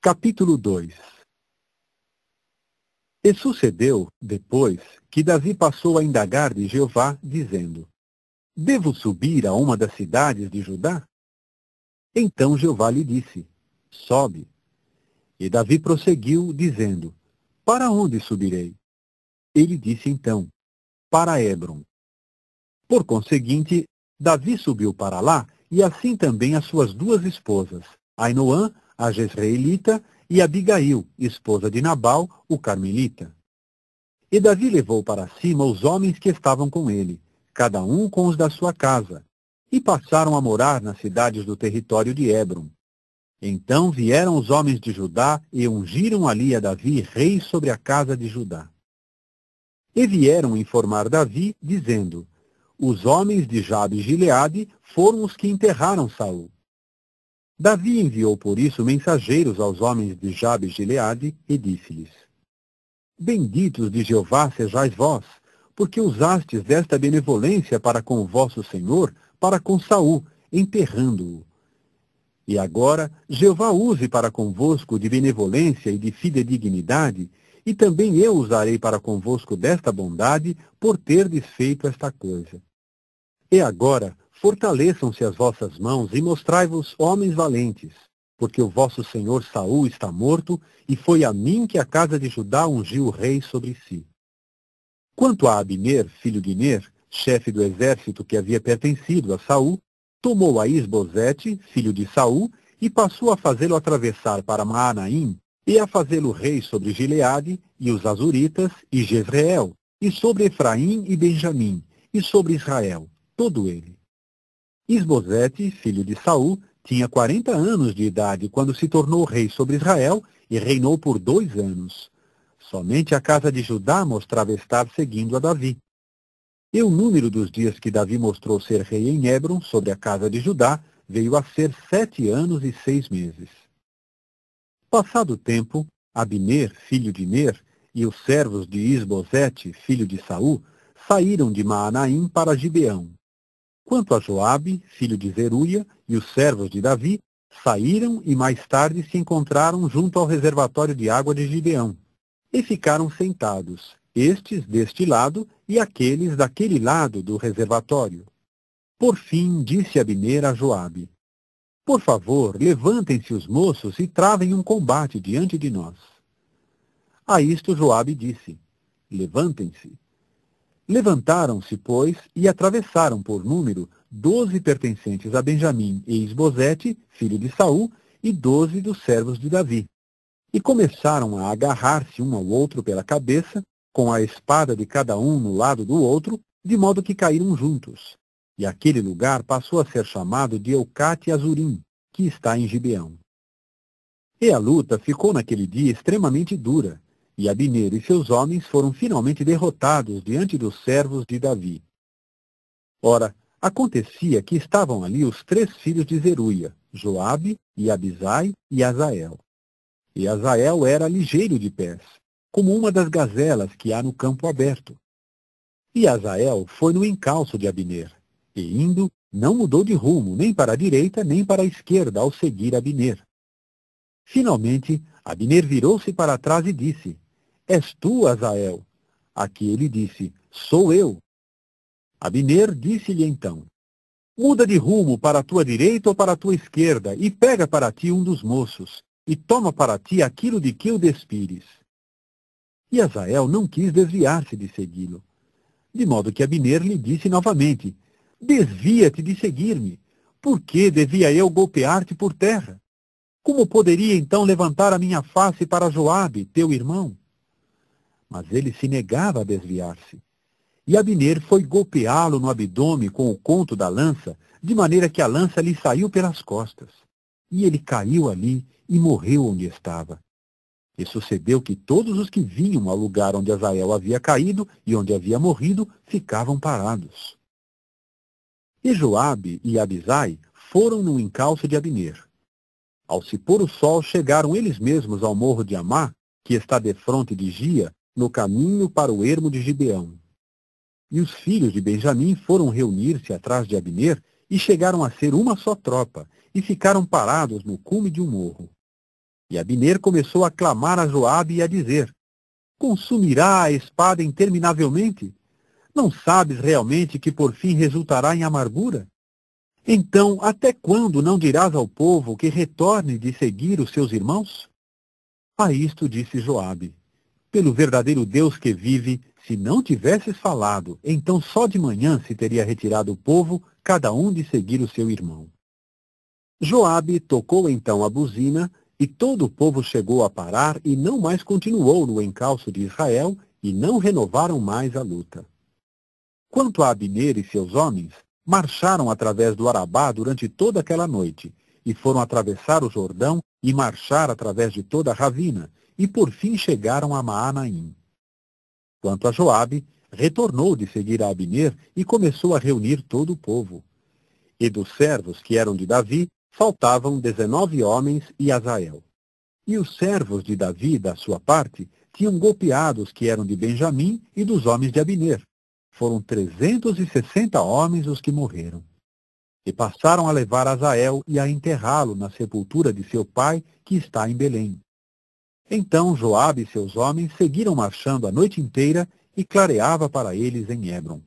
Capítulo 2. E sucedeu, depois, que Davi passou a indagar de Jeová, dizendo: Devo subir a uma das cidades de Judá? Então Jeová lhe disse: Sobe. E Davi prosseguiu, dizendo: Para onde subirei? Ele disse então: Para Hebrom. Por conseguinte, Davi subiu para lá, e assim também as suas duas esposas, Ainoã, a jezreelita, e Abigail, esposa de Nabal, o carmelita. E Davi levou para cima os homens que estavam com ele, cada um com os da sua casa, e passaram a morar nas cidades do território de Hebrom. Então vieram os homens de Judá e ungiram ali a Davi rei sobre a casa de Judá. E vieram informar Davi, dizendo: Os homens de Jabe-Gileade foram os que enterraram Saul. Davi enviou por isso mensageiros aos homens de Jabe-Gileade e disse-lhes: Benditos de Jeová sejais vós, porque usastes desta benevolência para com o vosso Senhor, para com Saul, enterrando-o. E agora Jeová use para convosco de benevolência e de fidedignidade, e também eu usarei para convosco desta bondade, por terdes feito esta coisa. E agora fortaleçam-se as vossas mãos e mostrai-vos homens valentes, porque o vosso senhor Saul está morto, e foi a mim que a casa de Judá ungiu o rei sobre si. Quanto a Abner, filho de Ner, chefe do exército que havia pertencido a Saul, tomou a Isbosete, filho de Saul, e passou a fazê-lo atravessar para Maanaim, e a fazê-lo rei sobre Gileade, e os Azuritas, e Jezreel, e sobre Efraim e Benjamim, e sobre Israel, todo ele. Isbosete, filho de Saul, tinha 40 anos de idade quando se tornou rei sobre Israel e reinou por 2 anos. Somente a casa de Judá mostrava estar seguindo a Davi. E o número dos dias que Davi mostrou ser rei em Hebrom sobre a casa de Judá veio a ser 7 anos e 6 meses. Passado o tempo, Abner, filho de Ner, e os servos de Isbosete, filho de Saul, saíram de Maanaim para Gibeão. Quanto a Joabe, filho de Zeruia, e os servos de Davi, saíram e mais tarde se encontraram junto ao reservatório de água de Gibeão. E ficaram sentados, estes deste lado e aqueles daquele lado do reservatório. Por fim, disse Abner a Joabe: Por favor, levantem-se os moços e travem um combate diante de nós. A isto Joabe disse: Levantem-se. Levantaram-se, pois, e atravessaram por número 12 pertencentes a Benjamim e Isbosete, filho de Saul, e 12 dos servos de Davi. E começaram a agarrar-se um ao outro pela cabeça, com a espada de cada um no lado do outro, de modo que caíram juntos. E aquele lugar passou a ser chamado de Eucate Azurim, que está em Gibeão. E a luta ficou naquele dia extremamente dura, e Abner e seus homens foram finalmente derrotados diante dos servos de Davi. Ora, acontecia que estavam ali os 3 filhos de Zeruia, Joabe, e Abisai e Azael. E Azael era ligeiro de pés, como uma das gazelas que há no campo aberto. E Azael foi no encalço de Abner, e indo, não mudou de rumo, nem para a direita, nem para a esquerda, ao seguir Abner. Finalmente, Abner virou-se para trás e disse: És tu, Azael? A que ele disse: Sou eu. Abner disse-lhe então: Muda de rumo para a tua direita ou para a tua esquerda, e pega para ti um dos moços, e toma para ti aquilo de que o despires. E Azael não quis desviar-se de segui-lo. De modo que Abner lhe disse novamente: Desvia-te de seguir-me. Por que devia eu golpear-te por terra? Como poderia então levantar a minha face para Joabe, teu irmão? Mas ele se negava a desviar-se. E Abner foi golpeá-lo no abdômen com o conto da lança, de maneira que a lança lhe saiu pelas costas. E ele caiu ali e morreu onde estava. E sucedeu que todos os que vinham ao lugar onde Azael havia caído e onde havia morrido, ficavam parados. E Joabe e Abisai foram no encalço de Abner. Ao se pôr o sol, chegaram eles mesmos ao morro de Amá, que está defronte de Gia, no caminho para o ermo de Gibeão. E os filhos de Benjamim foram reunir-se atrás de Abner e chegaram a ser uma só tropa, e ficaram parados no cume de um morro. E Abner começou a clamar a Joabe e a dizer: Consumirá a espada interminavelmente? Não sabes realmente que por fim resultará em amargura? Então, até quando não dirás ao povo que retorne de seguir os seus irmãos? A isto disse Joabe: Pelo verdadeiro Deus que vive, se não tivesses falado, então só de manhã se teria retirado o povo, cada um de seguir o seu irmão. Joabe tocou então a buzina, e todo o povo chegou a parar e não mais continuou no encalço de Israel, e não renovaram mais a luta. Quanto a Abner e seus homens, marcharam através do Arabá durante toda aquela noite, e foram atravessar o Jordão e marchar através de toda a ravina, e por fim chegaram a Maanaim. Quanto a Joabe, retornou de seguir a Abner e começou a reunir todo o povo. E dos servos que eram de Davi, faltavam 19 homens e Azael. E os servos de Davi, da sua parte, tinham golpeado os que eram de Benjamim e dos homens de Abner. Foram 360 homens os que morreram. E passaram a levar Azael e a enterrá-lo na sepultura de seu pai, que está em Belém. Então Joabe e seus homens seguiram marchando a noite inteira, e clareava para eles em Hebron.